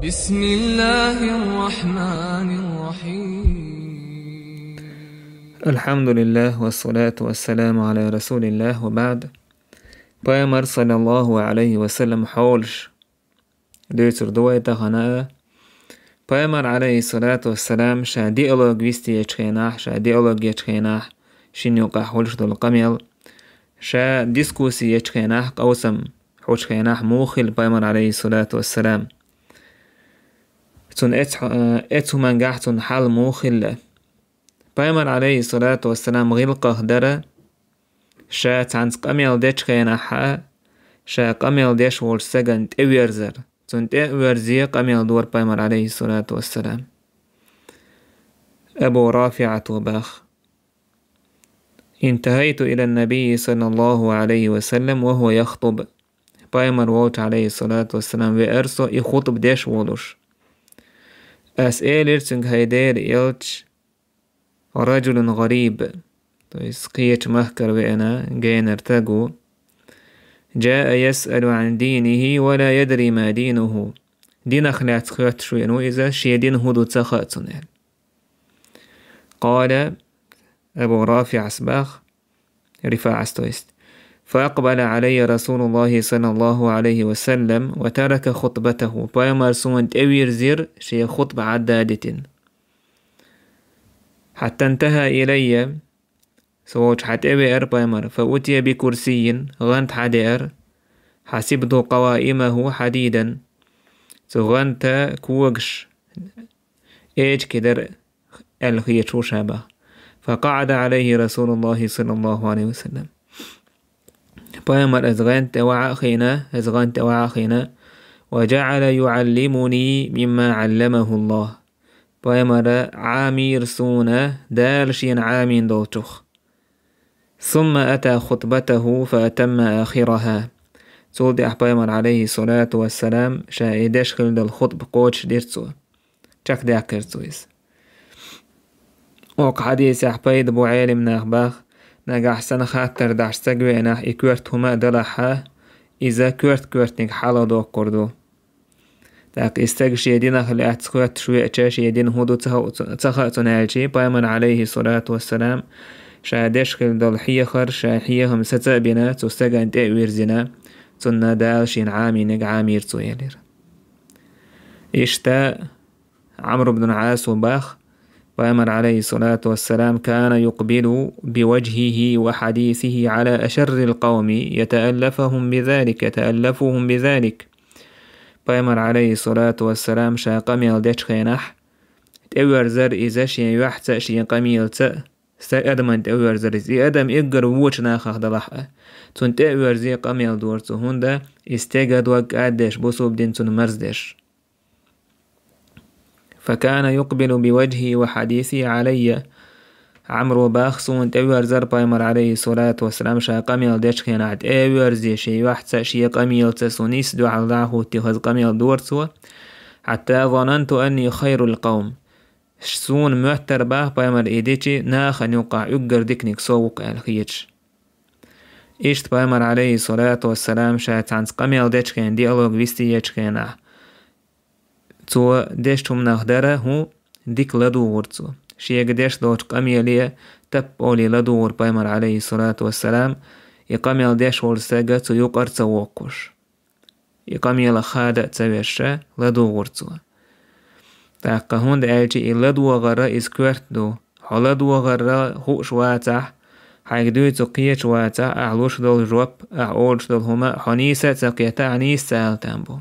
بسم الله الرحمن الرحيم. الحمد لله والصلاة والسلام على رسول الله وبعد. Paymar sallallahu aleyhi ve sellem حولش ديتر دويتا خناء Paymar عليه الصلاة والسلام شا ديالوج ويستي يتخيناح شا ديالوج يتخيناح شين يوقع حولش دول قميل شا ديسكوسي يتخيناح قوسم حولش خيناح موخل Paymar عليه الصلاة والسلام تون اتو منجح تون حال موخل Paymar عليه الصلاة والسلام غلقه درة شا تانس قميل ديش خيناحا شا قميل ديش وول سجن تأويرزر تون تأويرزي قميل دور Paymar عليه الصلاة والسلام أبو رافعة باخ انتهيت إلى النبي صلى الله عليه وسلم وهو يخطب Paymar ووت عليه الصلاة والسلام وإرسو يخطب ديش وولوش أسئلة تنك هيدير إلتش رجل غريب قيت مهكر بأنا جين ارتقو جاء يسأل عن دينه ولا يدري ما دينه دين خلعت خيات شوينو إذا شي دين هدو تخاتنا قال أبو رافع أسباخ رفاع استويست فأقبل علي رسول الله صلى الله عليه وسلم وترك خطبته Paymar سون تأوير زير شي خطبة عدادة حتى انتهى إلي سووش حتأوير Paymar فأتي بكرسي غنت حدير حسبت قوائمه حديدا غنت كوغش إيج كدر الخيشو شابه فقعد عليه رسول الله صلى الله عليه وسلم Paymar أزغنت وعاخينا وجعل يعلمني مما علمه الله Paymar عامير سونا دالشين عامين دوتوخ ثم أتى خطبته فأتم آخرها سولد Paymar عليه الصلاة والسلام شايدش خلد الخطب قوتش ديرتسو چك داكرتويس وق حديث أحبايد بو عالم ناخباخ نجح سنة خاطر داش سجوي ناح إكورت هما دلحة إذا كورت نك حالا دو كردو تاك استجش يدينا خلي أتسكوت شوية تشاش يدين هدو تخاتو نالشي Paymar عليه الصلاة والسلام شادش خل دول حيخر شاحيهم ستابنا تستجن تأوير زنا تنا دالشين عامي نج عامير تويلر إشتا عمرو بن العاص وباخ Paymar عليه الصلاة والسلام كان يقبل بوجهه وحديثه على أشر القوم يتألفهم بذلك Paymar عليه الصلاة والسلام شا قميل ديش خيناح تأوير زر إذا شي يحتى شي قميل أدم تأوير زر إذا أدم إقر ووش ناخخ دلحة تون تأوير زي قميل دورتو هندا استيقاد وقعدش بصوب دين تون مرزدش فكان يقبل بوجهه وحديثه علي عمرو باخسون تأوير زر Paymar عليه الصلاة والسلام شا قميل ديش خيناح تأوير زي شي يحتى شي قميل تسونيس دو عضاه اتخذ قميل دورتو حتى ظننت أني خير القوم سون مهتر باه Paymar إيديتي ناخن يوقع يقر ديكنيك سوق الخيتش إشت Paymar عليه الصلاة والسلام شات عن قميل ديش خين ديالوج ويستي يتخيناح تو ديش توم ناخدره هو ديك لدورتو شيء قديش دوت قميلية تب أولي لدور Paymar عليه الصلاة والسلام يقميل ديش ورساقة تو يقر توقش يقميل خادة تبشة لدورتو تاقا هون دالجي لدو غرا إسكورت دو حلدو غرا خوش واتح حيقدوي تقيت واتح أعلوش دول جواب أعولش دول هما حنيسة تقيتا عنيس سالتانبو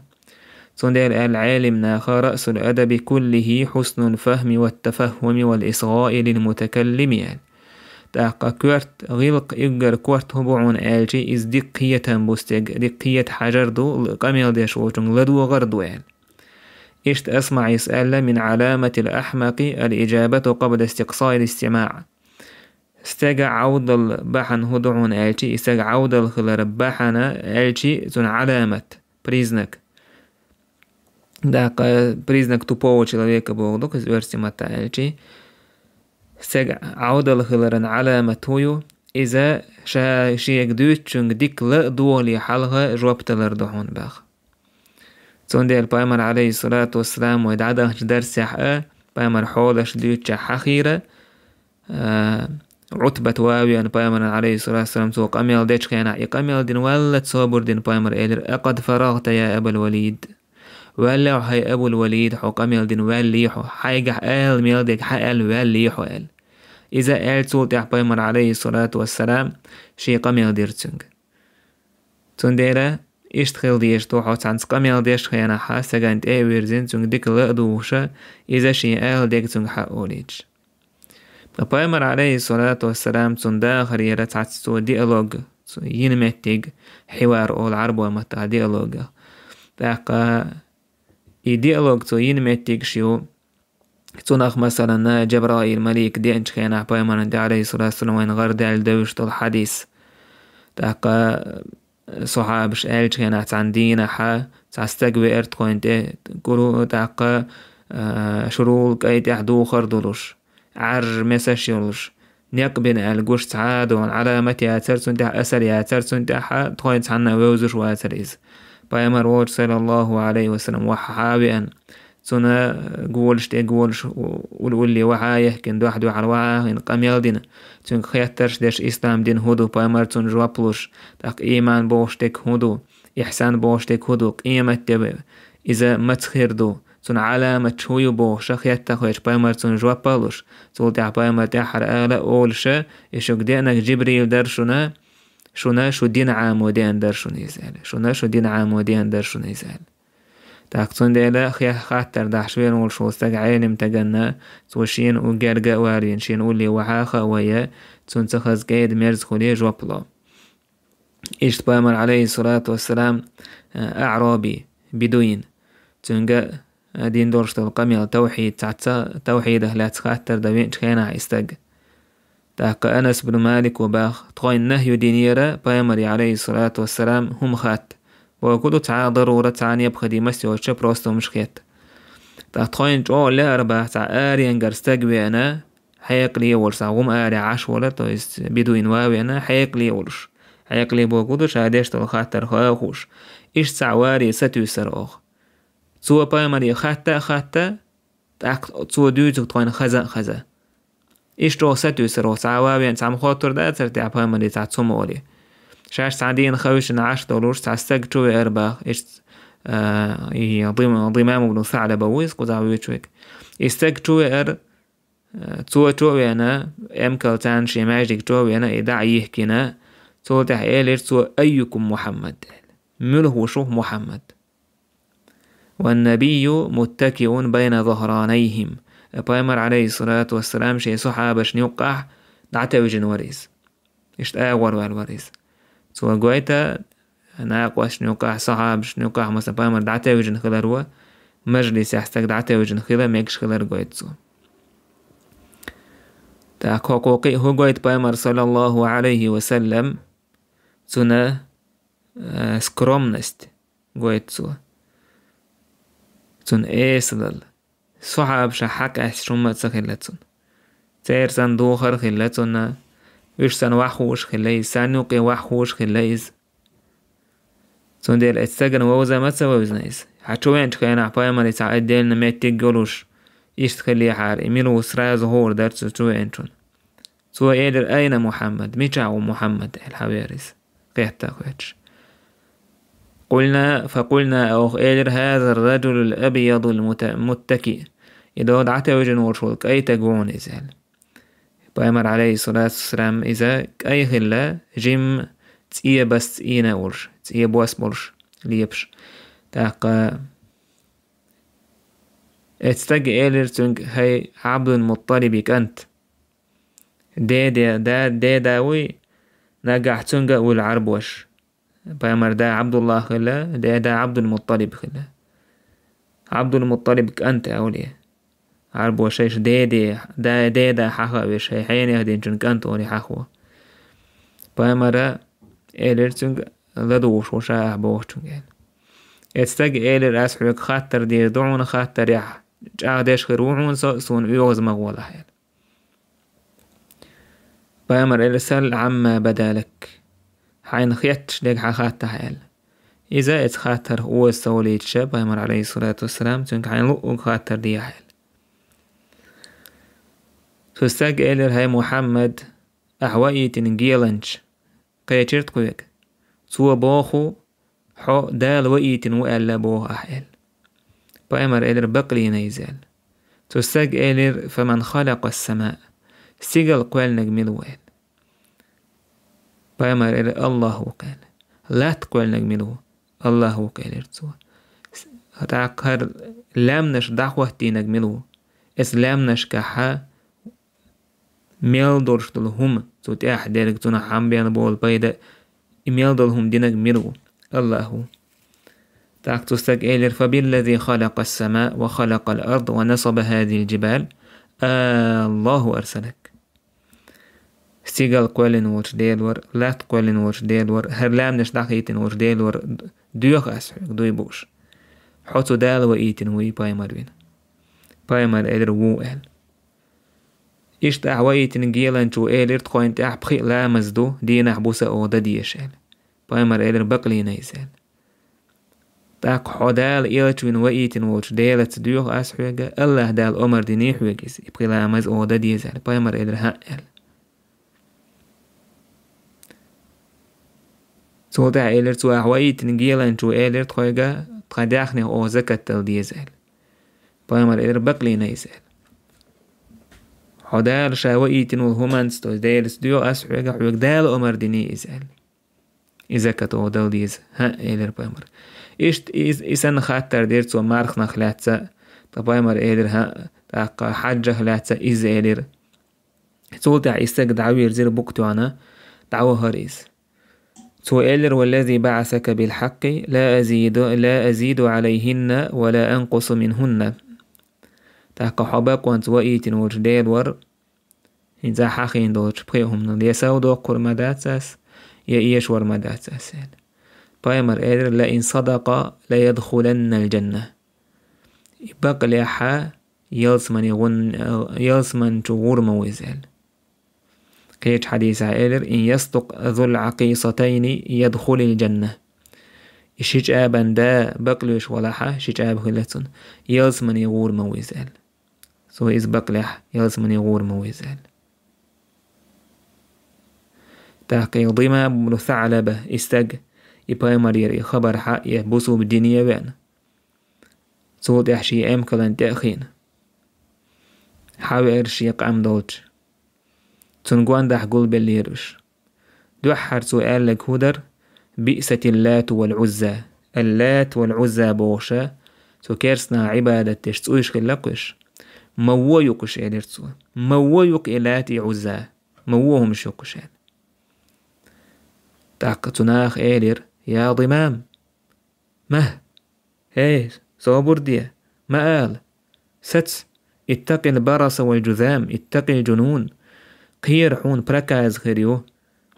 تندل العالم ناخ رأس الأدب كله حسن الفهم والتفهم والإصغاء للمتكلم يعني تاقا كورت غلق إقر كورت هبعون آلجي إز دقية بستيق دقية حجر دو قميل ديش وجن لدو غردو يعني إشت أسمع يسأل من علامة الأحمق الإجابة قبل استقصاء الاستماع استجع عود البحن هدعون آلجي استجع عود الخلر بحن آلجي تن علامة بريزنك داقا بريزنك تبوو человека بوغدوك из версимата آلجي استجع عود الخلر علامة هيو إذا شيك دوتشنك ديك لا دولي حلغة جوابت لردحون باخ تون بايمر عليه الصلاة والسلام ويدعده درس حقا بايمر حولش ديوتش حخيرة عتبة واوي أن بايمر عليه الصلاة والسلام تو قميل ديتش كينا يقميل دين ولا تصابر دين بايمر إيدر أقد فرغت يا أبا الوليد ولا هاي أبو الوليد حو قميل دين والي حو حيقح آل ميلدك حقل والي حو آل إذا آل سولت بايمر عليه الصلاة والسلام شي قميل ديرتسنج تون ديرا اشتغل ديش توحو تعنس قميل ديش خيانا حاسة قانت ويرزين تون ديك لقدوشة إذا شي آل ديك تون حقوليج بايمر عليه الصلاة والسلام تون داخل يرتعت تو ديالوج ينمتيج حوار أول عرب ومتع ديالوج تاقا ديالوج تو ينمتيج شيو تونخ مثلا جبرائيل مليك دينش خيانا بايمر عليه الصلاة والسلام وين غير دال دوش تو الحديث تاقا صحابش آلش كانت عندنا حا تستقوي ارتقوين قرو تاقا شرول كاي تحدو خردلوش عر مساشيولوش نيقبن القوش تعادو علامة ياترسون تح أسر ياترسون تح تقوين تحنا ووزش واتريز بايمر ووج صلى الله عليه وسلم وحابئا سنة قولش تقولش واللي وحايه كن واحد على وحاه إن قميل دين تون خياترش ديش إسلام دين هدو بايمر تون جوابلوش تاق إيمان بوشتك هدو إحسان بوشتك هدو قيمة تبه إذا ما تخيردو تون علامة شويو بوش خيات تخويش بايمر تون جوابلوش تول تاع بايمر تاحر آلا أولش إشوك دينك جبريل درشنا شنا شو دين عامودين درشنا يزال شنا شو دين عامودين درشنا يزال تاكتون ديلا خيا خاطر دحشوين والشو استقعين متجنا توشين وجرجا وارين شين ولي وحاخا ويا تون تخز قيد مرز خليه جوبلا إيش بايمر عليه الصلاة والسلام أعرابي بدوين تونجا دين دورشت القميل توحيد تعتا توحيد أهلات خاطر دوين شخينا استق تاق أنس بن مالك وباخ تقوين نهي دينيرا بايمر عليه الصلاة والسلام هم خات وكل تعا ضرورة تعني يبخدي مسيو شبروستو مشكيت تخوين جو لا أربع تاع آريان قرستقوي أنا حيق لي ورسا غم آري عاش ولا تويس بدوين واوي أنا حيق لي ورش حيق لي بوكودو شاديش تو خاطر خواخوش إيش تعواري ستو سروخ تسوى بايمري خاطة تاك تسوى دوتو تخوين خزا إيش تو ستو سروخ تعواوي تعم خاطر دا ترتع بايمري تاع تسومولي شاش تعدين خوش نعاش دولوش تعستق شوي أرباخ إيش ضمام بن ثعلبة ويس قزاوي شويك يستق شوي تسوى شوي أنا أمكال تانشي ماجيك شوي أنا إدع يحكينا تسوى تحقيل تسوى أيكم محمد مله شو محمد والنبي متكئ بين ظهرانيهم بايمر عليه الصلاة والسلام شي صحابش نيوقع دعتوجن وريز إيش تأور والوريز سوى قويتا ناقوش نوقع صحاب نوقع مثلا بايمر دعتا وجن خلاروا مجلس يحتاج دعتا وجن خلا ميكش خلار قويت سو تاك حقوقي هو قويت بايمر صلى الله عليه وسلم سنة سكرومنست قويت سو سن إيسلل صحاب شحك أشرمت سخلتسن تير صندوخر خلتسن ويش سن وحوش خليز سانوقي وحوش خليز سون ديل اتساقن ووزا ما تسويزنايز حتشوين تخينا بايمالي تعاد ديلنا ميتيق قولوش إيش تخلي حار إميلو سرا ظهور دارتو تشوين تون سوى إيدر أين محمد ميشاو محمد الحوارس قيحتا خواتش فقلنا أوخ إيدر هذا الرجل الأبيض المتكئ إذا دعت وجن ورشولك أي تقوون إزال بايمر عليه الصلاة والسلام إذا أي خلا جيم تسيه بس تسينا ورش تسيه بواس برش ليبش تاقا اتستق إيلر تنك هاي عبد المطلب أنت دي داوي نقع تنك والعرب وش بايمر دا عبد الله خلا دا عبد المطلب خلا عبد المطلب أنت أوليه عرب وشيش دا حخوا وش هي حين يهدين جنك أنت ولي حخوا بايمر إيلر تنك لدوش وشاح بوش تنك اتستق إيلر أسحوك خاطر دي دعون خاطر يح جاهدش خروعون سون يوز مغولا حيل بايمر إلسال عما بدالك حين خيتش لك حخات حيل إذا اتخاطر هو السوليت شاب بيمر عليه الصلاة والسلام تنك عين لؤ خاطر دي حال تستاق إلر هاي محمد أحوائي تنجيلنش قيتشرت قويك سوى بوخو حو دال وئيتن وألا بوه أحيل بيمر إلر بقلي نيزال تستاق إلر فمن خلق السماء سيقل قوال نجمل ويل بيمر إلر الله قال لا تقوال نجمله الله قال إرتسوه هتعقر لامنش دعوة دي نجمله إسلامنش كحا ميل دورش دلهم تتاح ديرك تنا حام بيان بول بيدا ميل دلهم دي نجمله الله تعق تستاق إلر فبالذي خلق السماء وخلق الأرض ونصب هذه الجبال الله أرسلك سيقل قولن ورش ديلور لا تقولن ورش ديلور هرلام نشدق ايتن ورش ديلور دوخ أسحق دوي بوش حوتو دال وإيتن وي بايمر بين بايمر إدر وو إل إشت أحويتن جيلان شو إلر تقوين تأحبخي لا مزدو دين أحبوسا أودا ديش إل بايمر إدر بقلي نيزال تاق حودال إيلتوين وإيتن ورش ديلت دوخ أسحق الله دال أمر ديني حويقز إبقي لا مز أودا ديزال بايمر إدر ها إل سودا إلر تو أحويت نجيلان شو إلر تخويجا تخداخني أو زكاة تلديزال بايمر إلر بقلي نيزال حدال شاوئيتن والهمانس تو ديلس ديو أسحويجا حويج دال أمر ديني إزال إذا كتو دلديز ها إلر بايمر إشت إسان خاطر ديرتو مارخنا خلاتسا بايمر إلر ها تاقا حاجة خلاتسا إز إلر سودا إستاق دعوير زير بوكتوانا دعوة هريز سؤال والذي بعثك بالحق لا أزيد عليهن ولا أنقص منهن تاقا حباق وانت وإيتن وجدال ور إذا حقين دوش بخيهم ليساو دو قرمداتساس يأيش ورمداتساس بايمر إيدر لئن صدق لا يدخلن الجنة يبقى لحا يلسمن تغور موزال كيج حديث عائلر إن يصدق ذو العقيصتين يدخل الجنة إشيج آبان دا بقلوش ولحا شيج آب خلتون يلسمن يغور موزال سو إز بقلح يلسمن يغور موزال تاقي ضيما بمرو ثعلبة استج يباي مرير خبر حق يبوسو بالدنيا بان سو يحشي أمكلن تأخين حاوي إرشي يقام دولج تنقوان دح قول بالليرش دوحر سؤال لك هدر بئسة اللات والعزى اللات والعزى بوشا سو كيرسنا عبادة تشتويش خلقش مو يقش إليرتسو مو يق إلاتي عزى موهم شقشان تاق تناخ إلير يا ضمام مه هاي صابر دي ما قال ستس اتقي البرص والجذام اتقي الجنون قير حون بركاز خيريو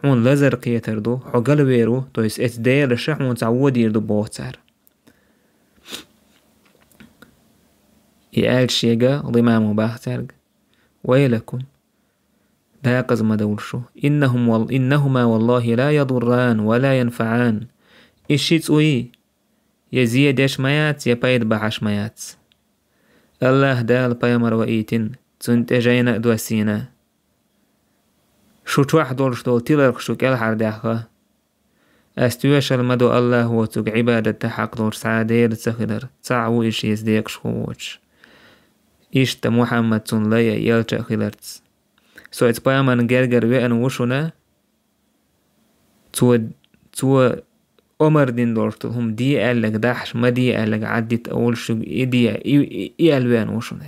حون لزر قيتردو حقل ويرو تويس اتدير الشحون تعود يردو بوتسار يقال شيغا ضمام باخترق ويلكم داقز مدولشو إنهما والله لا يضران ولا ينفعان إشيت اوي يزيد يشميات يبايد بحشميات الله دال بايمر وإيتن تنتجين دوسينا شو توح دولش دول تلرق شو كال حرداخا استويش المدو الله هو تق عبادة تحق دول سعادير تخدر تعو إش يزديق شووش إشت محمد تن ليا يلجأ خلرتس سو اتبايمان جرجر ويأن وشنا تو أمر دين دولشتل هم دي قالك دحش ما دي قالك عدت أول شو إيه ألوان وشنا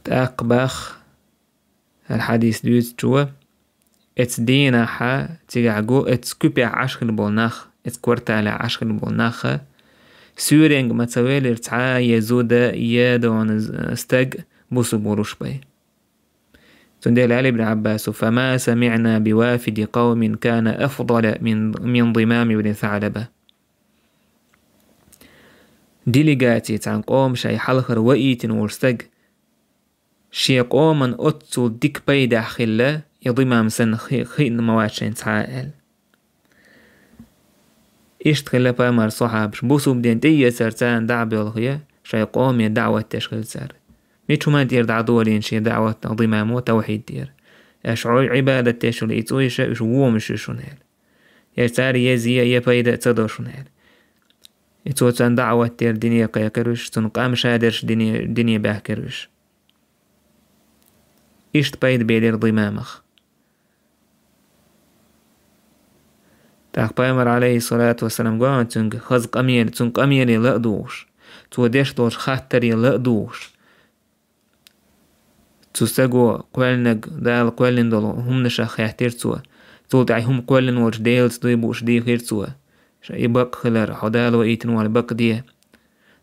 تأقبخ الحديث دوز جوا اتس دينا حا تيجعجو اتس كوبي عشر بولناخ اتس كورتالي عشر بولناخ سورينج ما تسويلر تعا يزودا يادون استج بوسو بوروش باي تندل علي بن عباس فما سمعنا بوافد قوم كان أفضل من ضمام بن ثعلبة ديليغاتي تان قوم شاي حلخر وإيتن ورستج شي قومن أتسو ديك بيدا خلا يضمام سن خين مواشين تعائل اشتغل بامر صحابش بوسو بدين تيه سرتان دعبي الغية شاي قومي دعوة تشغل سار ميتشو ما دير دعوة شي دعوة ضمامو توحيد دير اشعوي عبادة تشغل ايتويش اشوو مش شنال يساري يزي يبايدة تصدو شنال ايتوتان دعوة دير دنيا قيقروش تنقام شادرش دنيا باهكروش اشت بايد بيدير ضمامخ تاق بايمر عليه الصلاة والسلام قوان تنق خز قميري لأدوش توديش دوش خاتري لأدوش تساقو قوالنق دال قوالن دولو هم نشاخ يحتير تول دعي هم قوالن وش ديل تدويبوش دي خير شا يبق خلر حدال وإيتن والبق ديه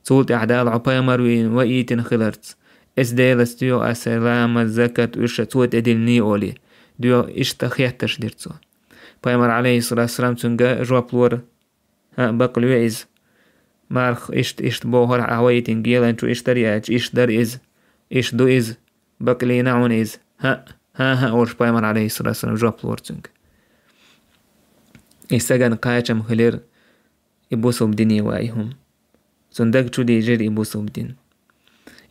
تول دع دال عبايمر وإيتن خلرت اس ديل استيو السلام الزكاة وش توت ادلني اولي ديو اشتخيحتش ديرتسو بايمر عليه الصلاة والسلام تنقى جواب لور بق الوعز مارخ اشت بوهر عويتن قيلا انتو اشتري اشتر از اشدو از بق لي نعون از ها ورش بايمر عليه الصلاة والسلام جواب لور تنقى استغن قاچم خلير ابوسو بدنيا وايهم تندق چو دي جير ابوسو بدين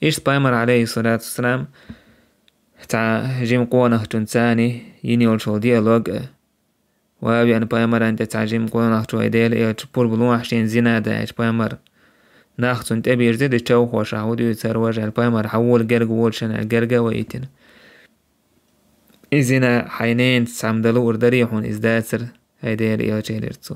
اشت بايمر عليه الصلاة والسلام تع جيم قوانه تنساني ينيول شو ديالوج وابي أنا بايمر أنت تعجم قونا نحتو إديل إيه تبور بلون حشين زينة داعش بايمر ناختو انت أبي يرزيد الشو خوش عودو يتسار وجه البايمر حول جرق وولشن الجرقة ويتن إزينا حينين تسعمدلو أردريحون إزداتر هيديل إيه جيلرتسو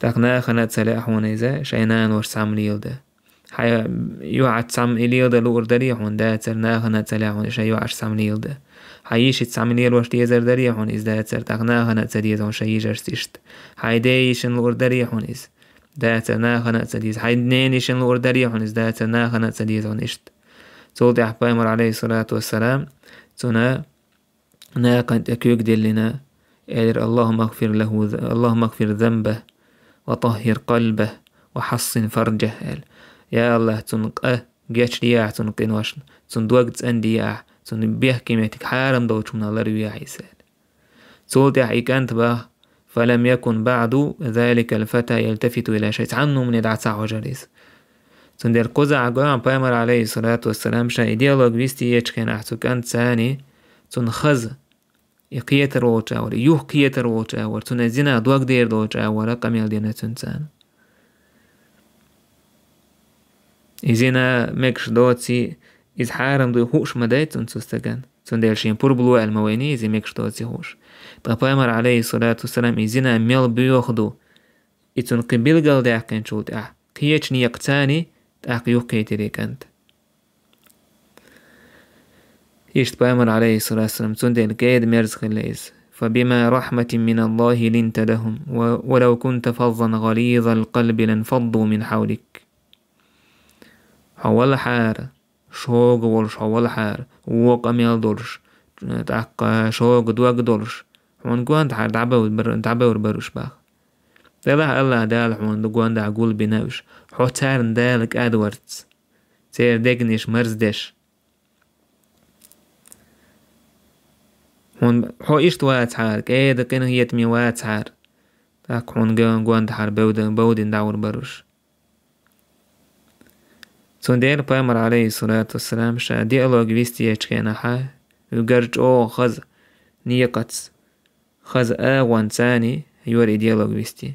تاقنا خنا تسلاحون إذا شينان وش سعم ليلده حي يوعد سعم إليلده لو أردريحون داتر ناخنا تسلاحون إشا يوعش سعم ليلده حييش تسعمنيل واش تيزر دريحون إز داتر تغناها نتسديزون شيجر سيشت حيدايشن لور دريحون إز داتر ناها نتسديز حيدنينيشن لور دريحون إز داتر ناها نتسديزون إشت تولد أحبايمر عليه الصلاة والسلام تنا ناقن تكيوك دلنا إلر اللهم اغفر ذنبه وطهر قلبه وحصن فرجه يا الله تنق جاتش لياع تنقين واشن تندوقت أندياع تون بيحكمتك حارم دوش من الله ريا عيسى تولد حيكانت باه فلم يكن بعد ذلك الفتى يلتفت إلى شيء عنه من العصا وجريس تندر قزع قوام بايمر عليه الصلاة والسلام شاي ديالوج بيستي يجكن أحسو كانت ثاني تنخز يقيتر وجاور يوقيتر وجاور تنزينا دوق دير دوجاور رقم يلدينا تنسان إزينا مكش دوتي إز حارم دو خوش مدايت تنسوستغان تندل شين بوربلو المويني إزي مكش دوتي خوش بايمر عليه الصلاة والسلام إزينا ميل بيوخدو إتن قبيل قل داك كان شولت قيتش نيقتاني تاق يوقيتري كانت إشت بايمر عليه الصلاة والسلام تندل كيد مرز خليز فبما رحمة من الله لنت لهم ولو كنت فظا غليظ القلب لانفضوا من حولك حول حار شوق ولش حول حار وقم يلدرش تاق شوق دوق دولش حون قوان تحار دعبور بروش باخ داله الله دال حون دقوان دا قول بناوش حو تارن دالك ادوردز تير دقنش مرزدش حون حو إشت وات حار كيدا كين هيتمي وات حار تاق حون قوان تحار بودن دعور بروش تندير بايمر عليه الصلاة والسلام شا ديالوج بيستي يجكينا حا يقرج او خز نيقت خز اغوان ثاني يوري ديالوج بيستي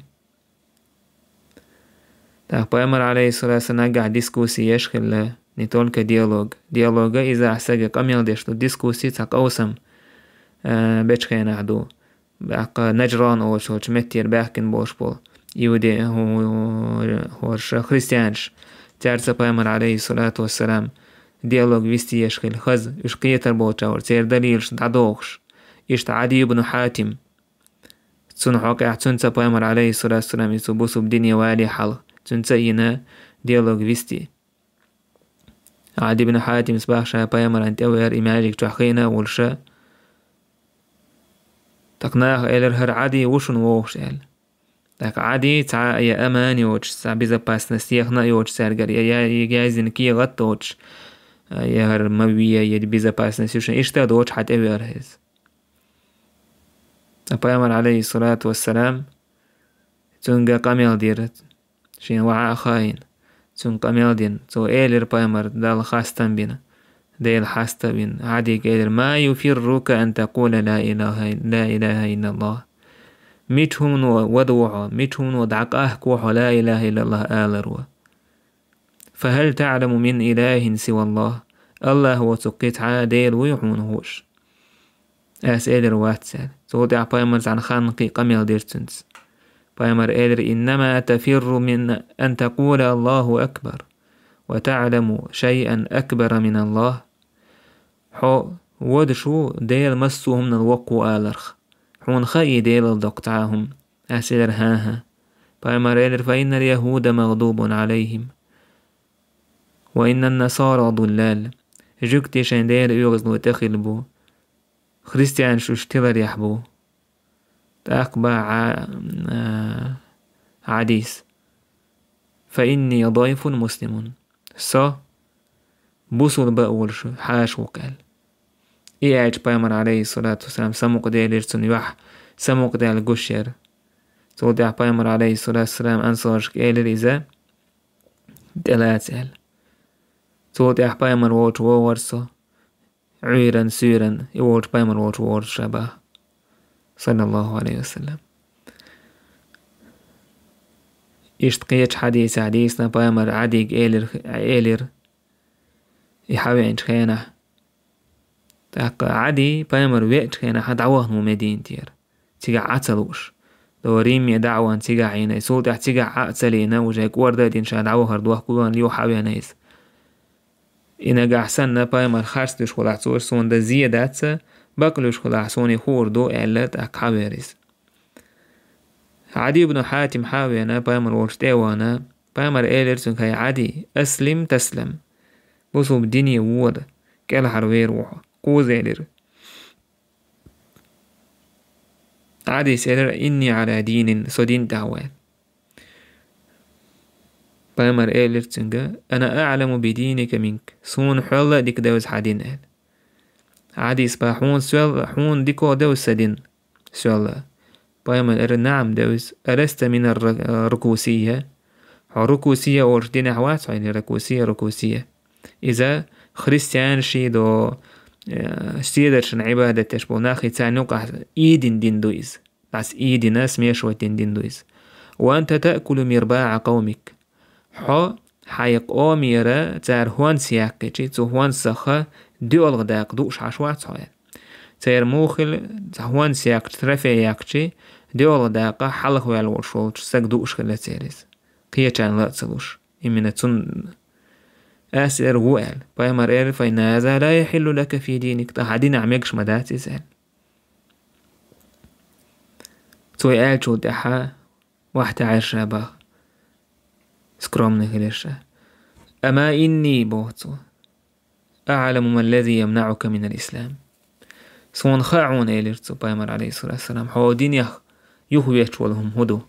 تاق بايمر عليه الصلاة والسلام قاعد ديسكوسي يشخل نيتون ديالوج إذا أحساق قميل ديشتو ديسكوسي تاق أوسم بيجكينا عدو باقا نجران او شوش متير باكن بوش بول يودي هورش خريستيانش تعرف بايمر عليه الصلاة والسلام ديالوج بيستي يشخل خز يشقيتر بوشاور تير دليلش دعدوخش إشت عدي بن حاتم تنحوك احتنسا بايمر عليه الصلاة والسلام يسوبوسو بدنيا والي حل تنسينا ديالوج بيستي عدي بن حاتم سباخشا بايمر انت اوير إماجيك تحقينا ولشا تقناخ إلر هر عدي وشن ووخش تاك عادي تاع يا امان يوتش تاع بيزا باس نسيخنا يوتش سارجر يا جايزن كي غطوتش يا هر مبيا يا بيزا باس نسيوشن اشتا دوتش حتى وير هيز بايمر عليه الصلاة والسلام تونغا قاميل ديرت شين وعاء خاين تون قاميل دين تو إيلر بايمر دال خاستن بنا ديل حاستا بين عادي إيلر ما يفرك أن تقول لا إله إلا الله ميتهم ودوعا ميتهم ودعقاه كوحا لا إله إلا الله آلروا فهل تعلم من إله سوى الله الله هو تقيت عاديل ويحونهوش إيلر واتسال تودع بايمرز عن خانقي قميل ديرتنس بايمر إيلر إنما تفر من أن تقول الله أكبر وتعلم شيئا أكبر من الله حو ودشو ديل مسوهم من الوقو آلرخ حون خي ديل الدقتعهم أسيلر هاها بايمر إيلر فإن اليهود مغضوب عليهم وإن النصارى ضلال جوكتي شين ديل يغزلو تخلبو خريستيان شوشتلر يحبو تأقبع عديس فإني ضيف مسلم بوصل بأولش حاش وقال إيعج بايمر عليه الصلاة والسلام سموق ديال إرسن يوح سموق ديال قشير تودع بايمر عليه الصلاة والسلام أنصارش كيلر إذا دلاتل تودع بايمر ووش وورسو عيرا سيرا يوش بايمر ووش وورس شبه صلى الله عليه وسلم يشتقيتش حديثنا بايمر عديق إيلر يحاوي عند خيانة تاق عدي بايمر ويت خيانة حدعوه مدين تير تيجا عتلوش دوريم يدعوان تيجا عينا يسول تيجا عتلينا وجاك ورده دين شا دعوه هردوه كلوان ليو حاوي نايس إنا قاحسن بايمر خارستوش خلاصوش سون دا زياداتسا بقلوش خلاصوني خوردو إعلات أقحابيريس عدي بن حاتم حاوينا بايمر وشتاوانا بايمر إيلرسون كاي عدي أسلم تسلم بوصو بديني وودا كال حروير وحا قوزيلر عدي سيلر إني على دين صدين دعوان بايمر إيلرسون أنا أعلم بدينك منك سون حولا ديك دوز حدين إل عدي سباحون سوال حون ديكو دوز سدين سوال بايمر نعم دوز ألست من الركوسية الركوسية وردين حوات يعني ركوسية إذا خريستيان شيدو سيدرشن عبادة تشبو ناخي تانوقع إيدين دين دويز بس إيدي ناس ميشوتين دين دويز وأنت تأكل مرباع قومك حيق أميرا تار هوان سياكي تو هوان سخا دول غداق دوش عشوات صايا تار موخل هوان سياك ترفي ياكي دول غداق حلق والورشول تساق دوش خلا تيريز قيتان لا تسلوش إمنا تن أسئر وقال بايمر إير فإن هذا لا يحل لك في دينك تحدين عميقش مدات يسأل توي قال شو دحا واحدة عشرة باخ سكرامنا كليشة أما إني بوتو أعلم ما الذي يمنعك من الإسلام سون خاعون إيلرتو بايمر عليه الصلاة والسلام حوادين يهويت ولهم هدو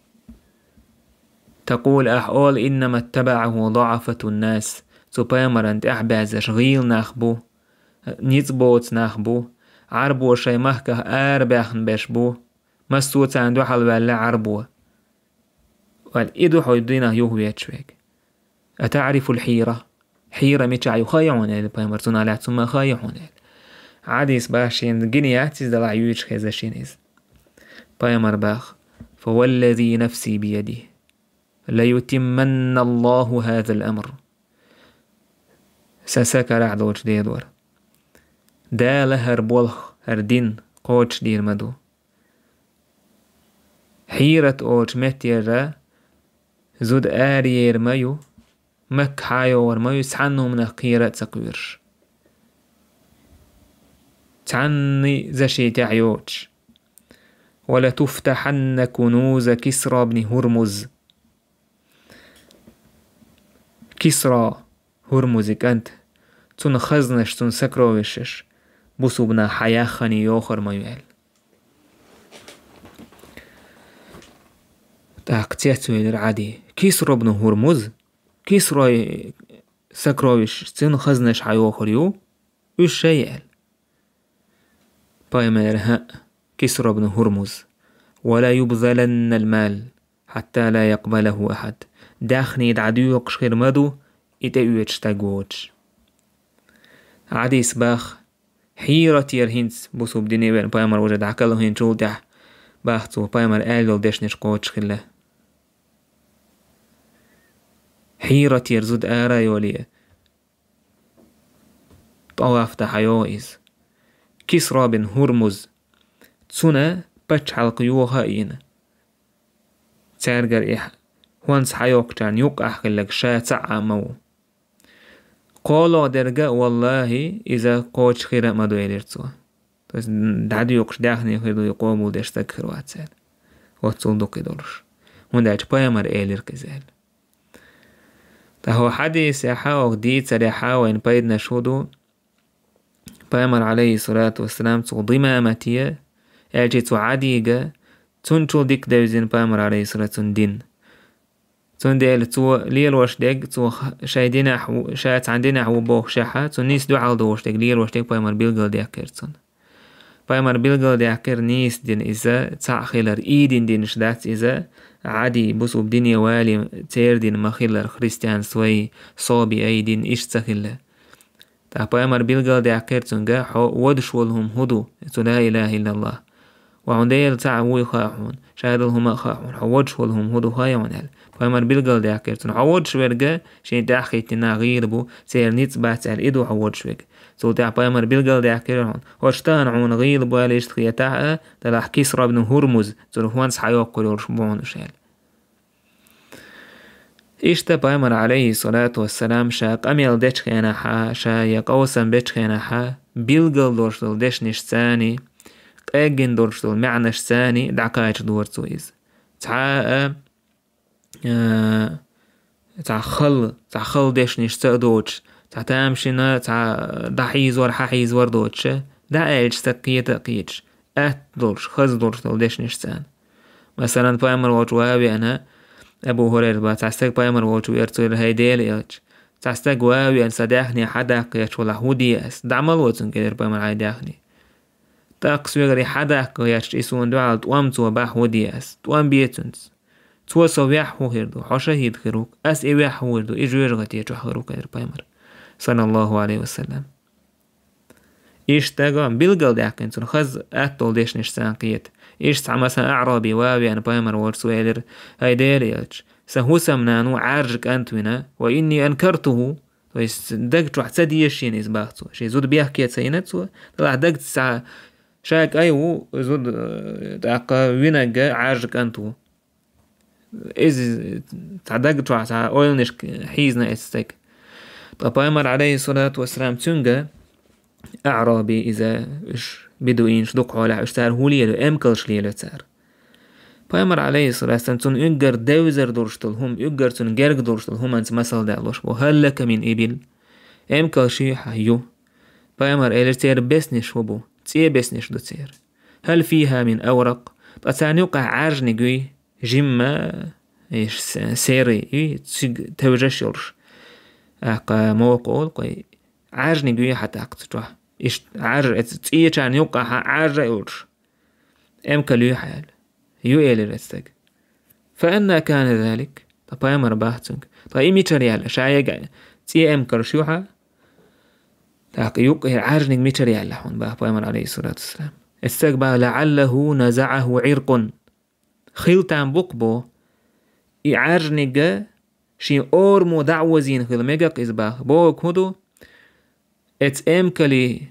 تقول أحول إنما اتبعه ضعفة الناس تو بايمر أنت أحباز شغيل ناخبو نيتبوت ناخبو عربو شي مهكه أرباخن بشبو مستوت عندو حل بلا عربو والإدو حيدينا يهويت شويك أتعرف الحيرة حيرة ميتشع يخايعون البايمر تنالع ثم خايعون عاديس باشين جنياتيز دلع يويش خيزاشينيز بايمر باخ فوالذي نفسي بيده ليتمن الله هذا الأمر سسكر عدوش ديدور دا لهر بولخ هردين قوش دير مدو حيرة اوش متيرا زود آرير مايو مك حايور مايو سعنو من خيرة تقويرش تعني زشي تعيوش ولا تفتحن كنوز كسرى بن هرمز كسرى هرمزك أنت تون خزنش تون سكروشش بوسو بنا حياخني يوخر ما يوال تاقتياتو العادي كسرى بن هرمز كسرى سكروش تون خزنش حيوخر يو وش شيال بايما يرهاء كسرى بن هرمز ولا يبذلن المال حتى لا يقبله أحد داخني دعديوق شخير مدو إتأويتش تاقوتش عديس باخ حيرة يرهنس بوسوب دينيوين بايمر وجد عكالو هين شول دح باختو بايمر آلول دشنش قوتش خلا حيرة يرزود آرا يولي طواف تحيوئز كسرى بن هرمز تسونا باتش حلقيوها إينا تارجر إح وانس حيوك جان يوق أحكلك شاتع مو قولوا درجة والله إذا قوتش خيرا ما دويلرتوا بس دعدو يوقش داخني خيرو يقوموا ديش تكخر واتسال واتسول دوكي دولش ونداج بايمر إيلر كزال تهو حديث يحاوك دي تريحا وين بايدنا شودو بايمر عليه الصلاة والسلام تو ضمامتية اجي تو عديقة تنشو ديك دوزين بايمر عليه الصلاة والسلام تون ديال تو ليل واش ديك تو شايدين حو شات عندنا حو بوخ شحا تو نيس دو عال دوش ديك ليل واش ديك بايمر بيلغل ديكر تون بايمر بيلغل ديكر نيس دين إذا تعخيلر إيدين دين شدات إذا عادي بوسو بدنيا والي تير دين مخيلر خريستيان سوي صوبي أي دين إيش تخيلر تا بايمر بيلغل ديكر تونجا حو ودشولهم هدو تو لا إله إلا الله وعنديل تعوي خاحون شادلهم خاحون حوجهولهم هدو خايونال بايمر بيلغل ديكر تون حوج ورجا شين داخي تنا غيربو سير نيت بات على إيدو حوج ويك تو تاع بايمر بيلغل ديكر هون وشتان عون غيربو عليش تخيتاع تلاح كسرى بن هرمز تروحوانس حيوقل ورشبون شال إشتا بايمر عليه الصلاة والسلام شاق أميل ديش خياناحا شا يقوسن بيش خياناحا بيلغل دورشتل ديش نشتاني قاقن دورشتل معنش ثاني دعكايش دورتو إز تاع خل ديش نشتا دوتش تاع تامشنا تاع دحيز ور ححيز ور دوتش دعايش تقية تقيتش دورش خز دورشتل ديش نشتان مثلا بايمر وجوابي أنا أبو هريرة تعستك بايمر وجو يرتول هيديل يلش تعستك واوي أن صداحني حدا قيش ولا هودي أس دعمل وزن كدير بايمر عايداخني تاقسوغري حدا قيش إسوان دوال توام تو باح هودي أس توام بيتونس تو صويح هيردو حوشا هيدخروك أس إيوح هيردو إجوير غتير جوحروك كدير بايمر صلى الله عليه وسلم إيش تاقوام بيلغل داكن تون خز أتول ديش نشتان قيت إيش مثلا أعرابي واوي أن بايمر ورسويلر هيدير يلش سهوسم نانو عارجك أنتونا وإني أنكرته ويس دقت واحد سديش ين إزباحتو شي زود بيحكي تسينتو طلع دقت ساعة شاك أيو زود داقا وينجا عارجك أنتو إز تعدقت واحد ساعة أولنش حيزنا إستيك طب بايمر عليه الصلاة والسلام تنجا أعرابي إذا إيش بدوينش دقوا على اشتار هوليلو أمكلش ليلو تار بايمر عليه الصلاة والسلام تون يقر دوزر دورشتلهم يقر تون جرق دورشتلهم أنت مثل دالوش وهل لك من إبل أمكلشي حيو بايمر إلر تير بسنش هبو تيه بسنش دو تير هل فيها من أورق طتان يوقع عارجني قوي جمة إيش سيري توجش يلش أقا موقول قوي عارجني قوي حتى أقتتوه إيش عار تيه كان يوقع عار يلش أمكلو حال يؤيل رستق فأنا كان ذلك طبعا مرباحتك طيب ميتريال شايق تيه أمكر شوحة تاقيوق عارجنك ميتريال لحون بايمر عليه الصلاة والسلام استقبع لعله نزعه عرق خلطان بقبو عارجنك شي أورمو دعوزين خلميقك إزباح بوك هدو ات أمكلي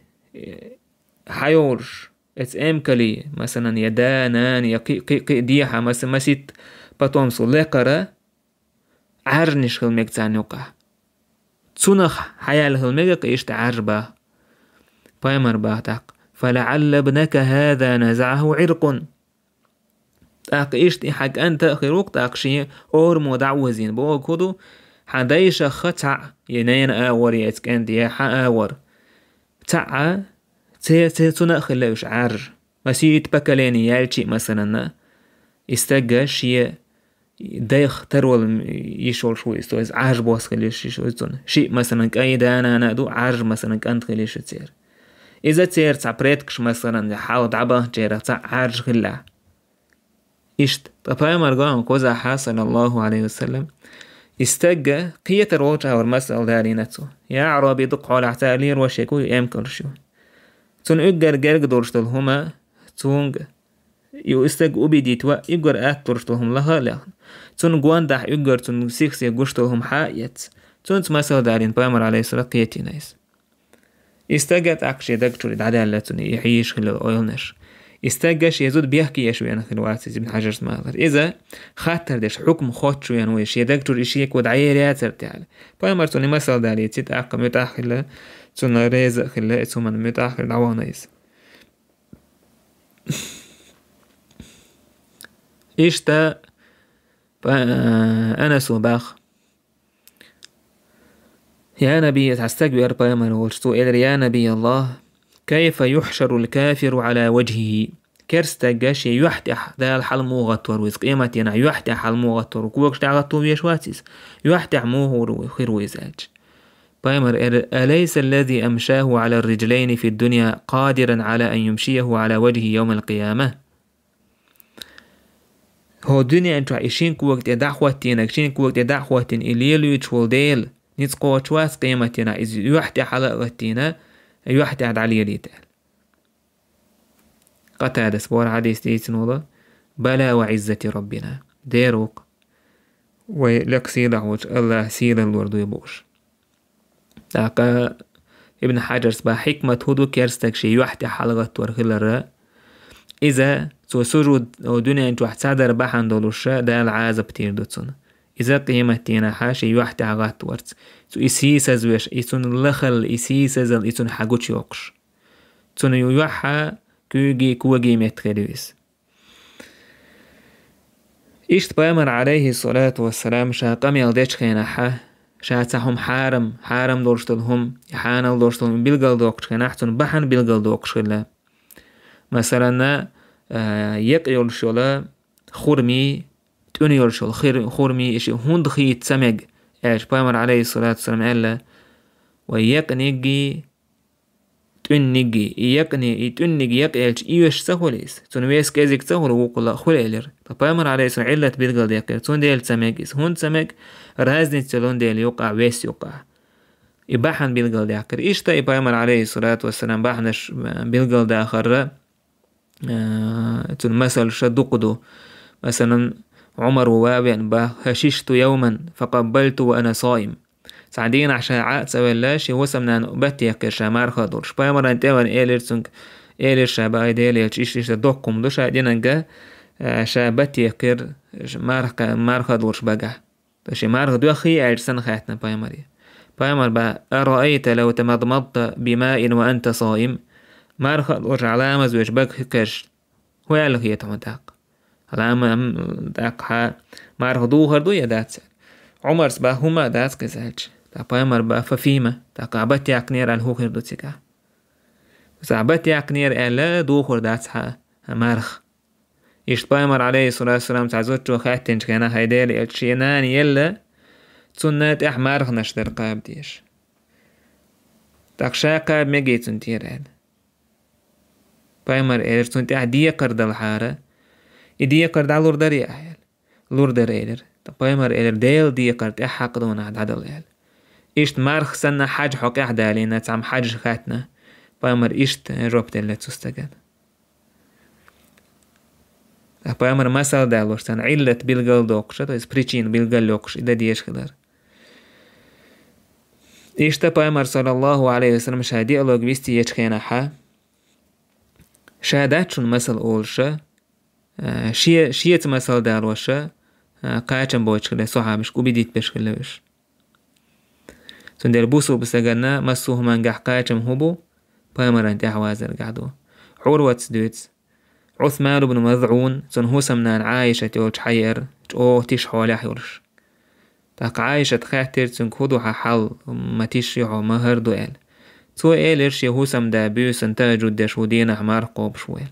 حيورش ات أمكلي مثلا يدانان يقي ديحة مثلا مسيت بطونسو لقرة عارنش خلميق تان يوقع تسونخ حيال خلميق إيش عربة بايمر باهتاق فلعل ابنك هذا نزعه عرق تاق إيش حق أنت خيروك تاق شيء أورمو دعوزين بوك هدو حدايش خطع ينين آور يتكن ديحة آور تاع تنخ لوش عر مسيت بكاليني يالشي مثلا استجا شيء دايخ ترول يشول شوي استوز عر بوس خليش يشوزون شيء مثلا كايدا أنا دو عر مثلا كأنت خليش تصير إذا تصير تعبريتكش مثلا حاول عبا جيرا تاع عر خلا إشت طبعا قام قزح صلى الله عليه وسلم استجى قية الوجه والمسألة دارينته يا عربي دق على تعلير وشيكو يمكن شو تون أجر جرج دورشتل هما تونج يو استج أبدي توا أجر أكترشتلهم لها لهن تون قواندح أجر تون سيخسي قشتلهم حايت تون مسألة دارين بامر عليه الصلاة قيتي نايس استجت أكشي دكتور العدالة تون يحيش خلال أويلنش استجش يزود بيحكي يشوي أنا خلواتي ابن حجر سماغر إذا خاطر دش حكم خط شوي أنا ويش يدكتور إشيك ودعير ياتر تعالى بامر توني مسألة داري تتأقى متأخلة تون ريزق خلال تون متأخل دعوانيس إشتا أنس وباخ يا نبي تستكبر بامر والشتو يا نبي الله كيف يحشر الكافر على وجهه كرستجاش يحتح ذا الحلمو غطور ويسقيمتنا يحتح المو غطور وكوكش تعغطو يشواتيس يحتح موه خير ويزاج بايمر أليس الذي أمشاه على الرجلين في الدنيا قادرا على أن يمشيه على وجهه يوم القيامة هو الدنيا انتو عايشين كوكت يدعواتين عايشين كوكت يدعواتين إليلو يتشول ديل نتسقوة شواس قيمتنا إذ يحتح على غتينا يحتح على ليتال قتادة سبور حديث ديتنوضة بلا وعزة ربنا ديروك ولك سيدة وش الله سيدة الورد يبوش داقا ابن حجر سبا حكمة هدو كيرستك شي يحتح على غتور خلال إذا سو سجود أو دنيا انتو احتادر بحان دولوشا دا العازة بتير دوتسون إذا قيمتينا حاشي يحتح غتورت سو إسيسا زوش إسون لخل إسيسا زل إسون حاقوش يوقش سون يوحا كوجي كوجي متخلويس إشت بامر عليه الصلاة والسلام شا قمي الديش خيناحا شا تساهم حارم دورشتلهم يحانا دورشتلهم بيلغل دوكش خيناحتون بحن بيلغل دوكش خلا مثلا يقيل شولا خورمي تونيول شول خورمي إشي هند خيت سمج إيش بامر عليه الصلاة والسلام ألا ويقنيجي تنجي يتنجي يقلش إيش سهوليس تنويس كذيك سهول وقلا خليلر طبعا على اسم علة بيلقى ديكر تون ديل سماجيس هون سماج رازني تلون ديل يوقع ويس يوقع يباحن بيلقى ديكر إيش تا إبراهيم عليه الصلاة والسلام باحنش بيلقى داخر تون مثل شدقدو مثلا عمر ووابع با هششت يوما فقبلت وأنا صائم سعدين عشان عاد سواللاش وسمنا نقبت يكر شامار خدورش بايمر انتوان إيلرسونج إيلر شابا إيديليش إيش دوكم دوش عديننجا شابت يكر مار خدورش بقى تشي مار خدو أخي عرسان خاتنا بايمر با أرأيت لو تمضمضت بماء وأنت صائم مار خدورش علامة زوش بك كرش هو يالك يتمتاق علامة داق مار خدو خدو يدات عمر سبا هما دات كزاج تا بايمر با ففيما تا قابت يقنير الهو خير دوتيكا وسعبت يقنير الا دو خور دات مارخ إشت بايمر عليه الصلاة والسلام تعزوتو خاتنج كينا هيدالي الشينان يلا تسنات مارخ نشتر قاب ديش تاقشا قاب ميجي تنتير بايمر إير تنتي دي قرد الحارة إدي قرد على لورداري أحيال لوردار إير بايمر إير ديل دي قرد حق دون عدل إيل إشت مارخ سنة حاج حق إحدالينا تعم حاج خاتنا بايمر إشت روبت اللي تستجد بايمر مسال دالوش تن علة بيلغل دوكش تو إس بريچين بيلغل لوكش إدا ديش خلار إشت بايمر صلى الله عليه وسلم شادي ألوغ بيستي يجخينا حا شاداتشون مسال أولشا شيت مسال دالوشا قاچن بوچ خلا صحابش وبيديت بش خلاوش تندر بوسو بسجنا مسوه من قح قاچم هبو بايمر انت حوازر قعدو عروة دوت عثمان بن مذعون تنهو سمنان عايشة يوج حير او تيش حوالي حيورش تاق عايشة خاتر تنكودو حال ما تيشيحو مهر دوال تو إيلرش يهو سم دابيو سنتاجو دشودين أحمار قوب شوال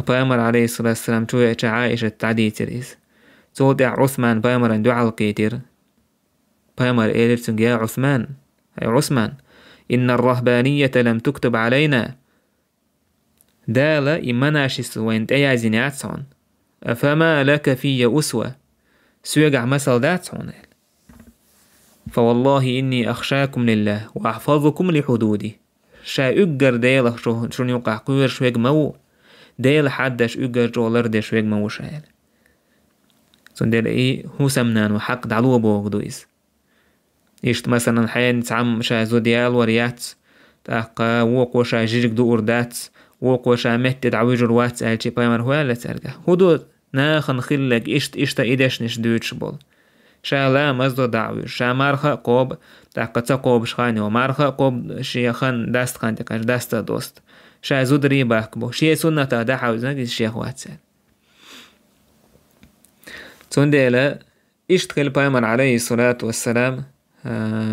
بايمر عليه الصلاة والسلام تو عائشة تعدي تريس تو دع عثمان بايمر اندو عالقيتر بايمر إيلرسنج يا عثمان أي عثمان إن الرهبانية لم تكتب علينا دالا إمناشس وانت أيازينياتسون أفما لك في أسوة سيقع مثل داتسون فوالله إني أخشاكم لله وأحفظكم لحدودي شا أجر ديلا شون يقع قوير شويق مو ديلا حدش أجر جولر دي شويق مو شايل سون ديلا إيه هو سمنان وحق دعلوه بوغ دويز إيشت مثلا حين تعم شا زوديال وريات تاقا ووقو شا جيجك دو أردات ووقو شا مهتد عويجر واتس ألشي بايمر هو ألا تلقى هدو ناخن خلق إشتا إيدش نش دويتش بول شا لا مزدو دعوي شا مارخا قوب تاقا تقوب شخاني ومارخا قوب شيخان داست خان تكاش داست دوست شا زود ريباك بو شي سنة دا حاوزنك الشيخ واتسال تون ديلا إشتغل بايمر عليه الصلاة والسلام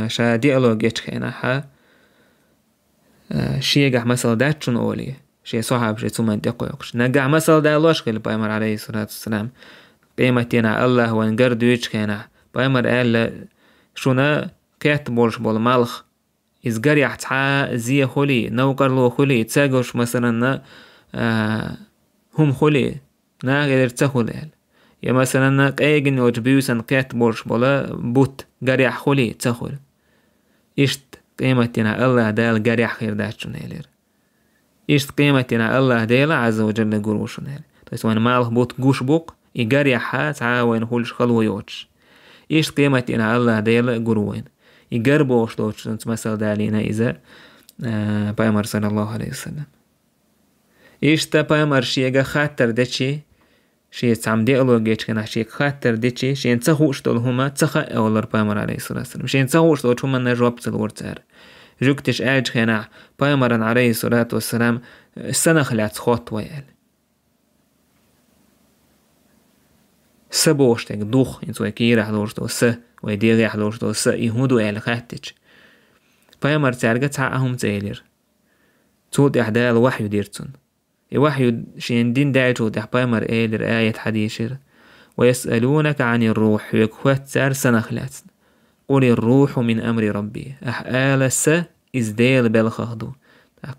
شا ديالوج يتخينا حا شيقع مثل داتشون أولي شي صحاب شي ثم دقيقش نقع مثل دالوش خيل بايمر عليه الصلاة والسلام قيمتنا الله وانقرد يتخينا بايمر قال شونا كات بولش بول مالخ إزقر يحتحا زي خولي نوقر لو خولي تساقوش مثلا هم خولي نا غير تخولي يا مثلا قايقن وجبيوسن كات بولش بولا بوت قريح خولي تخول إشت قيمتنا الله دال قريح خير داتشون هيلير إشت قيمتنا الله دال عز وجل قروشون هيلير طيس وان مالخ بوت قوش بوق يقريحها تعاوين هولش خلو يوتش إيش قيمتنا الله ديلا قروين يقربوش دوش مثل دالينا إذا بايمر صلى الله عليه وسلم إيش تا بايمر شيئا خاطر دتشي شيء تعم ديالو جيش كنا شيء خاطر دتشي شيء تسخوش دول هما تسخ أولر بايمر عليه الصلاة والسلام شيء تسخوش دول هما نجوب تلورتار جوكتش أج خنا بايمر عليه الصلاة والسلام السنة خلعت خط ويال سبوشتك دوخ انتو كيرا حلوشتو س ويديغي حلوشتو س يهودو اهل خاتج بايمر تارجة تعاهم تايلر تود احدا الوحي ديرتون الوحي شين دين دايتو دح بايمر ايلر آية حديشر ويسألونك عن الروح يكوات تار سنخلات قل الروح من أمر ربي آل س إزديل بالخهدو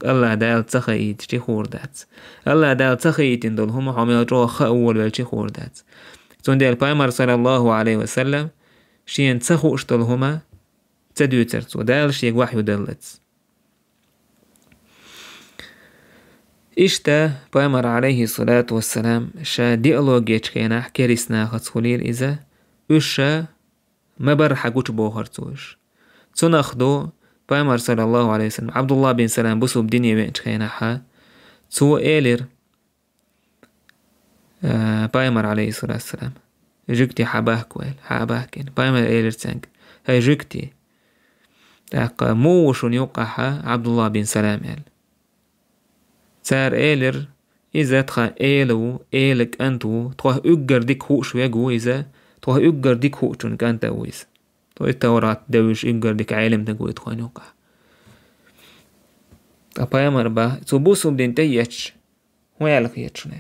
الله دال تخييت شي خوردات الله دال تخييت اندول هم حميل جو خأول والشي خوردات تون ديال بايمر صلى الله عليه وسلم شين تسخو اشتل هما تدوترت ودال شيك وحي دلت إشتا بايمر عليه الصلاة والسلام شا ديالوج يتشكينا حكيرسنا خطخولير إذا وشا مبر حقوش بوهرتوش تنخدو بايمر صلى الله عليه وسلم عبد الله بن سلام بسو بدنيا بيتشكينا حا تو إيلر بايمر عليه الصلاة والسلام جكتي حباك ويل حباكين بايمر إيلر تانك هاي جكتي تاقا موشون يوقعها عبد الله بن سلام يل تار إيلر إذا تخا إيلو إيلك أنتو تخا أجر ديك هوش ويقو إذا تخا أجر ديك هوشون كانت أويز تو التوراة دوش أجر ديك عالم تقوي تخا يوقع بايمر با تبوسو بدين تيتش ويالك يتشنال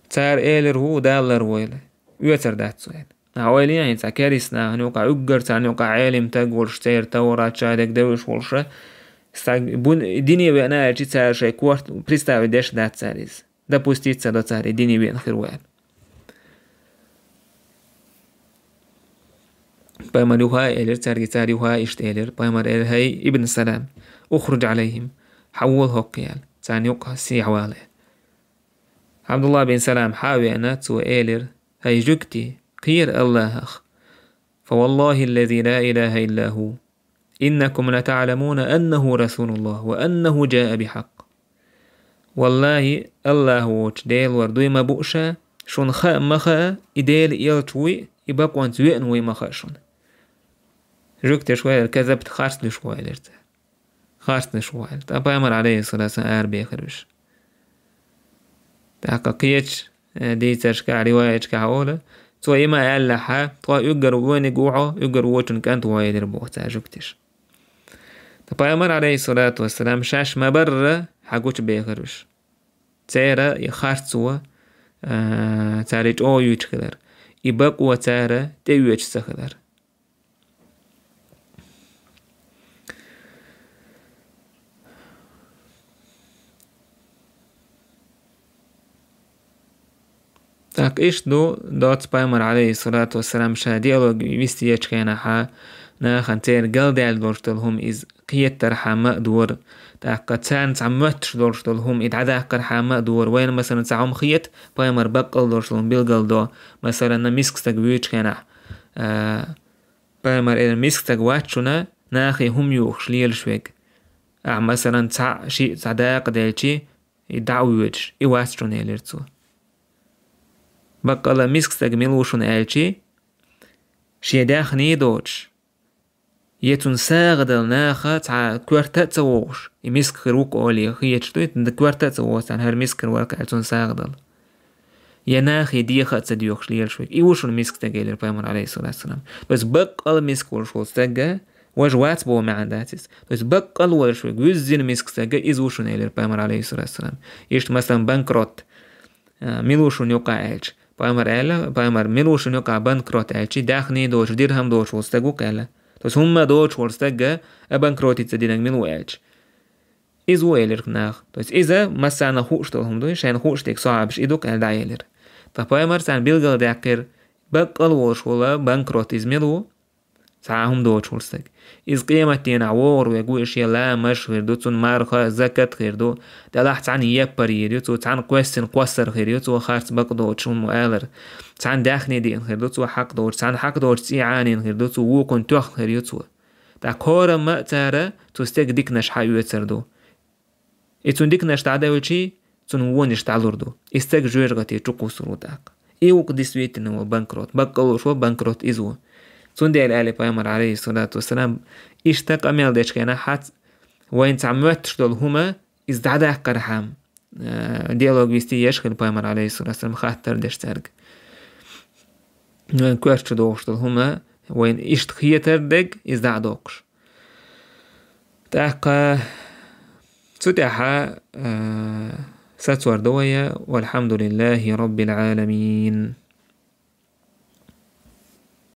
تار إيلر هو دالر ويله يوتر دات سؤال عوالي يعني تاكاريسنا هنوقع أجر تانوقع عالم تقول شتير تورا تشادك دوش والشا بون ديني بأنا أجي تار شيء كوارت بريستا بديش دات ساريز دا بوستيت سادا تاري ديني بأن خير وال بايمر يوها إيلر تاري تاري يوها إشت إيلر بايمر إيلر هاي ابن السلام أخرج عليهم حول هوكيال تانيوقع سي عواله عبد الله بن سلام حاوي أنا تو إيلر هاي جكتي قير الله أخ فوالله الذي لا إله إلا هو إنكم لتعلمون أنه رسول الله وأنه جاء بحق والله الله وش ديل وردوي ما بؤشا شون خاء مخاء إديل إيلتوي يبقوان تويئن وي مخاء شون جكتي شوية كذبت خارسل شوية لرتا خارسل شوية تابا يمر عليه الصلاة والسلام بيخربش تاقا قيتش دي تشكع رواية تشكع أولا تو إما ألحا تو يقر وين جوعه يقر ووتن كانت وايد ربوه تاجكتش تبا أمر عليه الصلاة والسلام شاش ما برا حقوش بيخرش تارا يخارتسوا تاريج أو يتخلر يبقوا تارا تيويج سخلر تاك إيش دوت بايمر عليه الصلاة والسلام شا ديالوج ويستيج كينا حا ناخن تير قلدال دورشتلهم إز قيت ترحا مقدور تاك تسان تعمتش دورشتلهم إد عداك كرحا مقدور وين مثلا تعم خيت بايمر بقل دورشتلهم بالقلدو مثلا مسك تقويتش كينا بايمر إذا مسك تقواتشنا ناخي هم يوخش ليل شويك مثلا تاع شي تعداق دالشي يدعويوش إواتشون يلرتو بقى مسك تجملوشون ألشي شي داخني دوتش يتون ساغدل ناخا تاع كوارتات تسووش يمسك خروق أولي خيتش تويت ند كوارتات تسووش عن هر مسك الورك ألتون ساغدل يناخي ديخا تسديوخش ليل شويك إيوشون مسك تجيلر بايمر عليه الصلاة والسلام بس بقى مسك ورشوز تجا وجوات بو مع داتس بس بقى ورشويك ويزين مسك تجا إزوشون إلر بايمر عليه الصلاة والسلام يشت مثلا بانكروت ميلوشون يوقع ألش بايمر ميلوشون يوقع بانكروت ألشي داخني دوش درهم دوش وستجو كلا بس هم دوش ورستجا بانكروت يتصدينك ميلو ألش إزو إلر ناخ بس إذا مثلا خوش تلهم دوش شان خوش تك صعبش إدوك ألدا إلر بايمر سان بيلغل داكر بقى ورش ولا بانكروت إزميلو ساهم دوش ورستج إذ قيمتين عوار ويقول إشياء لا مشهر دوتون مارخا زكاة خير دو دلاح تعن يبر يريوتو تعن قوسن قوسر خير يوتو خارت بق دوتشون مؤالر تعن داخني دين خير دوتو حق دوت تعن حق دوت سيعانين خير دوتو ووكن توخ خير يوتو تا كورا ما تارا تستيق ديك نشحا يوتر دو إتون ديك نشتا داولشي تون وونش تعلور دو استيق جويرغتي تشوكو سرو داك إيوك ديسويتن هو بانكروت بقلو شو بانكروت إزو تندي الآلي بايمر عليه الصلاة والسلام إشتاق أميال ديش كينا حات وين تعموتش دول هما إزدعدا قرحام ديالوج بيستي يشكل بايمر عليه الصلاة والسلام خاطر ديش تارق كوارش دوغش دول هما وين إشت خيتر ديك إزدعدوكش تاقا تتاحا ساتور دوية والحمد لله رب العالمين.